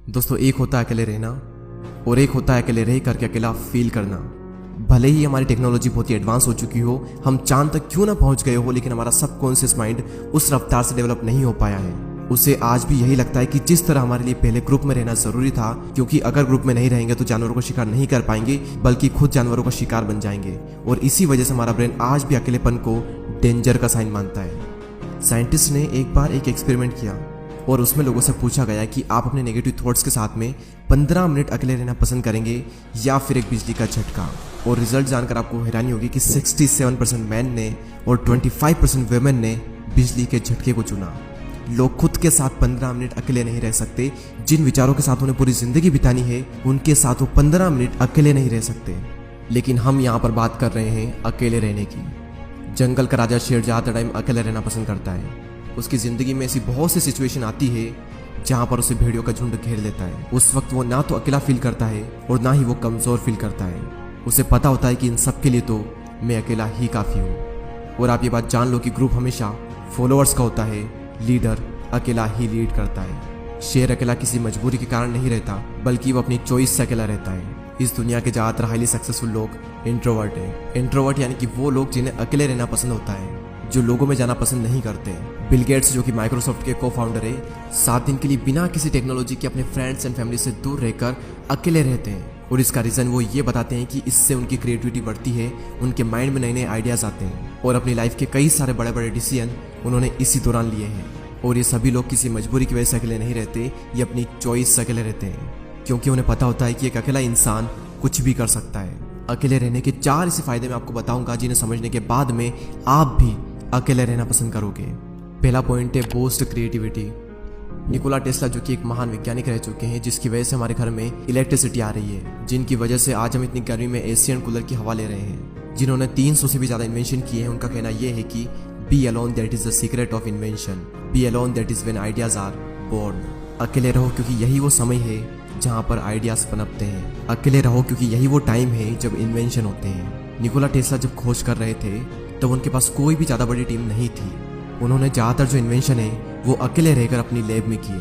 दोस्तों, एक होता है अकेले रहना और एक होता है अकेले रह करके अकेला फील करना। भले ही हमारी टेक्नोलॉजी बहुत ही एडवांस हो चुकी हो, हम चांद तक क्यों ना पहुंच गए हो, लेकिन हमारा सबकॉन्शियस माइंड उस रफ्तार से डेवलप नहीं हो पाया है। उसे आज भी यही लगता है कि जिस तरह हमारे लिए पहले ग्रुप में रहना जरूरी था, क्योंकि अगर ग्रुप में नहीं रहेंगे तो जानवरों का शिकार नहीं कर पाएंगे बल्कि खुद जानवरों का शिकार बन जाएंगे। और इसी वजह से हमारा ब्रेन आज भी अकेलेपन को डेंजर का साइन मानता है। साइंटिस्ट ने एक बार एक एक्सपेरिमेंट किया और उसमें लोगों से पूछा गया कि आप अपने नेगेटिव थॉट्स के साथ में 15 मिनट अकेले रहना पसंद करेंगे या फिर एक बिजली का झटका। और रिजल्ट जानकर आपको हैरानी होगी कि 67% मैन ने और 25% वुमेन ने बिजली के झटके को चुना। लोग खुद के साथ 15 मिनट अकेले नहीं रह सकते। जिन विचारों के साथ उन्हें पूरी जिंदगी बितानी है, उनके साथ वो 15 मिनट अकेले नहीं रह सकते। लेकिन हम यहाँ पर बात कर रहे हैं अकेले रहने की। जंगल का राजा शेर ज़्यादा टाइम अकेले रहना पसंद करता है। उसकी ज़िंदगी में ऐसी बहुत सी सिचुएशन आती है जहाँ पर उसे भेड़ियों का झुंड घेर लेता है। उस वक्त वो ना तो अकेला फील करता है और ना ही वो कमज़ोर फील करता है। उसे पता होता है कि इन सब के लिए तो मैं अकेला ही काफ़ी हूँ। और आप ये बात जान लो कि ग्रुप हमेशा फॉलोअर्स का होता है, लीडर अकेला ही लीड करता है। शेर अकेला किसी मजबूरी के कारण नहीं रहता, बल्कि वो अपनी चॉइस से अकेला रहता है। इस दुनिया के ज़्यादातर हाईली सक्सेसफुल लोग इंट्रोवर्ट हैं। इंट्रोवर्ट यानी कि वो लोग जिन्हें अकेले रहना पसंद होता है, जो लोगों में जाना पसंद नहीं करते। बिल गेट्स, जो कि माइक्रोसॉफ्ट के को फाउंडर है, 7 दिन के लिए बिना किसी टेक्नोलॉजी के अपने फ्रेंड्स एंड फैमिली से दूर रहकर अकेले रहते हैं। और इसका रीज़न वो ये बताते हैं कि इससे उनकी क्रिएटिविटी बढ़ती है, उनके माइंड में नए नए आइडियाज़ आते हैं और अपनी लाइफ के कई सारे बड़े बड़े डिसीजन उन्होंने इसी दौरान लिए हैं। और ये सभी लोग किसी मजबूरी की वजह से अकेले नहीं रहते, ये अपनी चॉइस से अकेले रहते हैं, क्योंकि उन्हें पता होता है कि एक अकेला इंसान कुछ भी कर सकता है। अकेले रहने के 4 ऐसे फायदे मैं आपको बताऊंगा जिन्हें समझने के बाद में आप भी अकेले रहना पसंद करोगे। पहला पॉइंट है बूस्ट क्रिएटिविटी। निकोला टेस्ला, जो कि एक महान वैज्ञानिक रह चुके हैं, जिसकी वजह से हमारे घर में इलेक्ट्रिसिटी आ रही है, जिनकी वजह से आज हम इतनी गर्मी में एशियन कूलर की हवा ले रहे हैं, जिन्होंने 300 से भी ज़्यादा इन्वेंशन किए हैं। उनका कहना यह है कि be alone that is the secret of invention, be alone that is when ideas are born. अकेले रहो क्योंकि यही वो समय है जहाँ पर आइडियाज पनपते हैं। अकेले रहो क्योंकि यही वो टाइम है जब इन्वेंशन होते हैं। निकोला टेस्ला जब खोज कर रहे थे तब उनके पास कोई भी ज़्यादा बड़ी टीम नहीं थी। उन्होंने ज़्यादातर जो इन्वेंशन है वो अकेले रहकर अपनी लैब में किए।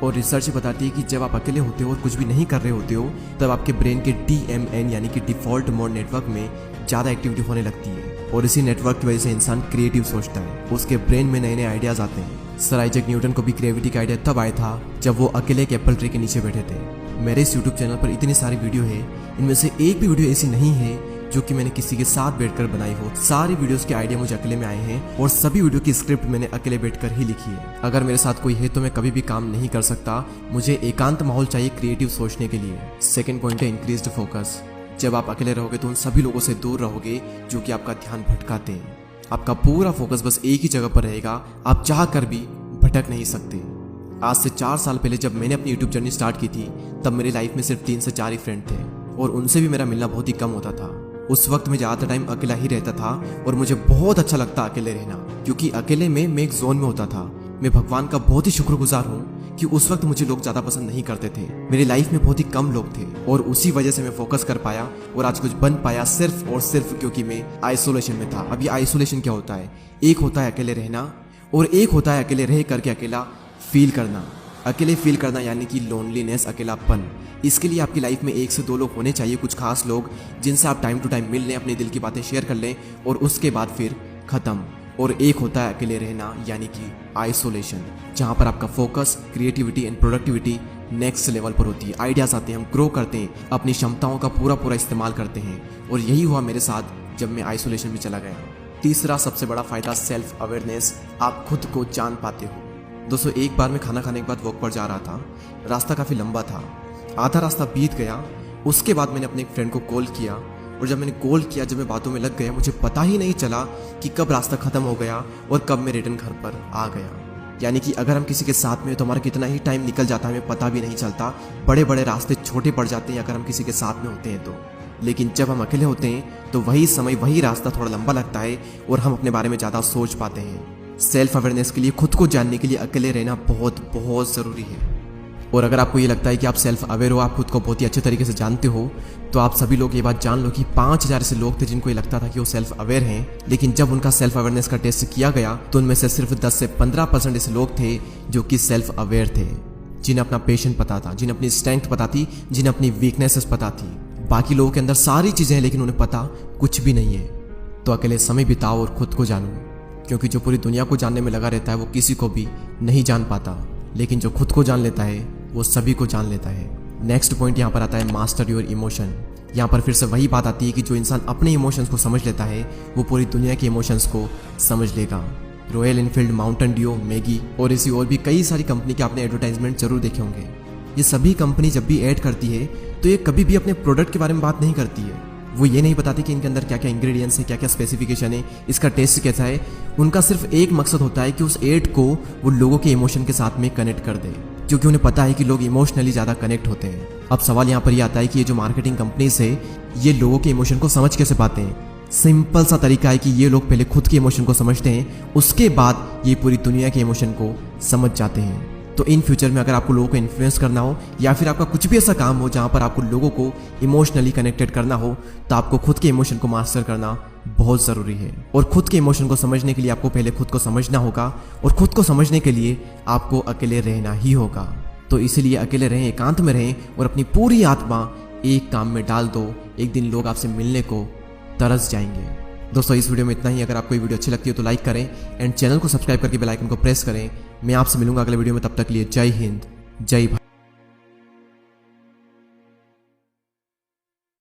और रिसर्च बताती है कि जब आप अकेले होते हो और कुछ भी नहीं कर रहे होते हो, तब आपके ब्रेन के DMN यानी कि डिफॉल्ट मोड नेटवर्क में ज़्यादा एक्टिविटी होने लगती है। और इसी नेटवर्क की वजह से इंसान क्रिएटिव सोचता है, उसके ब्रेन में नए नए आइडियाज़ आते हैं। सर आइजैक न्यूटन को भी ग्रेविटी का आइडिया तब आया था जब वो अकेले एक एप्पल ट्री के नीचे बैठे थे। मेरे इस यूट्यूब चैनल पर इतनी सारी वीडियो है, इनमें से एक भी वीडियो ऐसी नहीं है जो कि मैंने किसी के साथ बैठकर बनाई हो। सारी वीडियोस के आइडिया मुझे अकेले में आए हैं और सभी वीडियो की स्क्रिप्ट मैंने अकेले बैठकर ही लिखी है। अगर मेरे साथ कोई है तो मैं कभी भी काम नहीं कर सकता। मुझे एकांत माहौल चाहिए क्रिएटिव सोचने के लिए। सेकंड पॉइंट है इंक्रीज्ड फोकस। जब आप अकेले रहोगे तो उन सभी लोगों से दूर रहोगे जो कि आपका ध्यान भटकाते हैं। आपका पूरा फोकस बस एक ही जगह पर रहेगा, आप चाह कर भी भटक नहीं सकते। आज से 4 साल पहले जब मैंने अपनी यूट्यूब जर्नी स्टार्ट की थी, तब मेरी लाइफ में सिर्फ 3 से 4 ही फ्रेंड थे और उनसे भी मेरा मिलना बहुत ही कम होता था। उस वक्त मैं ज़्यादातर टाइम अकेला ही रहता था और मुझे बहुत अच्छा लगता अकेले रहना, क्योंकि अकेले में मैं एक जोन में होता था। मैं भगवान का बहुत ही शुक्रगुजार हूँ कि उस वक्त मुझे लोग ज़्यादा पसंद नहीं करते थे। मेरी लाइफ में बहुत ही कम लोग थे और उसी वजह से मैं फोकस कर पाया और आज कुछ बन पाया, सिर्फ और सिर्फ क्योंकि मैं आइसोलेशन में था। अब ये आइसोलेशन क्या होता है? एक होता है अकेले रहना और एक होता है अकेले रह करके अकेला फील करना। अकेले फील करना यानी कि लोनलीनेस, अकेलापन। इसके लिए आपकी लाइफ में 1 से 2 लोग होने चाहिए, कुछ खास लोग जिनसे आप टाइम टू टाइम मिल लें, अपने दिल की बातें शेयर कर लें और उसके बाद फिर ख़त्म। और एक होता है अकेले रहना यानी कि आइसोलेशन, जहाँ पर आपका focus, creativity and productivity next level पर होती है। आइडियाज़ आते हैं, हम ग्रो करते हैं, अपनी क्षमताओं का पूरा इस्तेमाल करते हैं। और यही हुआ मेरे साथ जब मैं आइसोलेशन में चला गया। तीसरा सबसे बड़ा फ़ायदा सेल्फ अवेयरनेस। आप खुद को जान पाते हो। दोस्तों, एक बार मैं खाना खाने के बाद वॉक पर जा रहा था। रास्ता काफ़ी लंबा था, आधा रास्ता बीत गया। उसके बाद मैंने अपने एक फ्रेंड को कॉल किया और जब मैंने कॉल किया, जब मैं बातों में लग गया, मुझे पता ही नहीं चला कि कब रास्ता ख़त्म हो गया और कब मैं रिटर्न घर पर आ गया। यानी कि अगर हम किसी के साथ में तो हमारा कितना ही टाइम निकल जाता है हमें पता भी नहीं चलता। बड़े बड़े रास्ते छोटे पड़ जाते हैं अगर हम किसी के साथ में होते हैं तो। लेकिन जब हम अकेले होते हैं तो वही समय, वही रास्ता थोड़ा लंबा लगता है और हम अपने बारे में ज़्यादा सोच पाते हैं। सेल्फ अवेयरनेस के लिए, खुद को जानने के लिए अकेले रहना बहुत ज़रूरी है। और अगर आपको ये लगता है कि आप सेल्फ अवेयर हो, आप खुद को बहुत ही अच्छे तरीके से जानते हो, तो आप सभी लोग ये बात जान लो कि 5000 ऐसे लोग थे जिनको ये लगता था कि वो सेल्फ अवेयर हैं, लेकिन जब उनका सेल्फ अवेयरनेस का टेस्ट किया गया तो उनमें से सिर्फ 10 से 15% ऐसे लोग थे जो कि सेल्फ अवेयर थे। जिन्हें अपना पेशेंट पता था, जिन्हें अपनी स्ट्रेंथ पता थी, जिन्हें अपनी वीकनेसेस पता थी। बाकी लोगों के अंदर सारी चीज़ें हैं लेकिन उन्हें पता कुछ भी नहीं है। तो अकेले समय बिताओ और खुद को जानो, क्योंकि जो पूरी दुनिया को जानने में लगा रहता है वो किसी को भी नहीं जान पाता, लेकिन जो खुद को जान लेता है वो सभी को जान लेता है। नेक्स्ट पॉइंट यहाँ पर आता है मास्टर योर इमोशन। यहाँ पर फिर से वही बात आती है कि जो इंसान अपने इमोशंस को समझ लेता है वो पूरी दुनिया के इमोशंस को समझ लेगा। Royal Enfield, Mountain Dew, Maggi और ऐसी और भी कई सारी कंपनी के आपने एडवर्टाइजमेंट जरूर देखे होंगे। ये सभी कंपनी जब भी ऐड करती है तो ये कभी भी अपने प्रोडक्ट के बारे में बात नहीं करती है। वो ये नहीं बताती कि इनके अंदर क्या क्या इंग्रेडिएंट्स है, क्या क्या स्पेसिफिकेशन है, इसका टेस्ट कैसा है। उनका सिर्फ एक मकसद होता है कि उस एड को वो लोगों के इमोशन के साथ में कनेक्ट कर दे, क्योंकि उन्हें पता है कि लोग इमोशनली ज़्यादा कनेक्ट होते हैं। अब सवाल यहाँ पर यह आता है कि ये जो मार्केटिंग कंपनीज है ये लोगों के इमोशन को समझ कैसे पाते हैं। सिंपल सा तरीका है कि ये लोग पहले खुद के इमोशन को समझते हैं, उसके बाद ये पूरी दुनिया के इमोशन को समझ जाते हैं। तो इन फ्यूचर में अगर आपको लोगों को इन्फ्लुएंस करना हो या फिर आपका कुछ भी ऐसा काम हो जहाँ पर आपको लोगों को इमोशनली कनेक्टेड करना हो, तो आपको खुद के इमोशन को मास्टर करना बहुत ज़रूरी है। और खुद के इमोशन को समझने के लिए आपको पहले खुद को समझना होगा, और खुद को समझने के लिए आपको अकेले रहना ही होगा। तो इसीलिए अकेले रहें, एकांत में रहें और अपनी पूरी आत्मा एक काम में डाल दो। एक दिन लोग आपसे मिलने को तरस जाएंगे। दोस्तों इस वीडियो में इतना ही। अगर आपको ये वीडियो अच्छी लगती है तो लाइक करें एंड चैनल को सब्सक्राइब करके बेल आइकन को प्रेस करें। मैं आपसे मिलूंगा अगले वीडियो में, तब तक के लिए जय हिंद, जय भारत।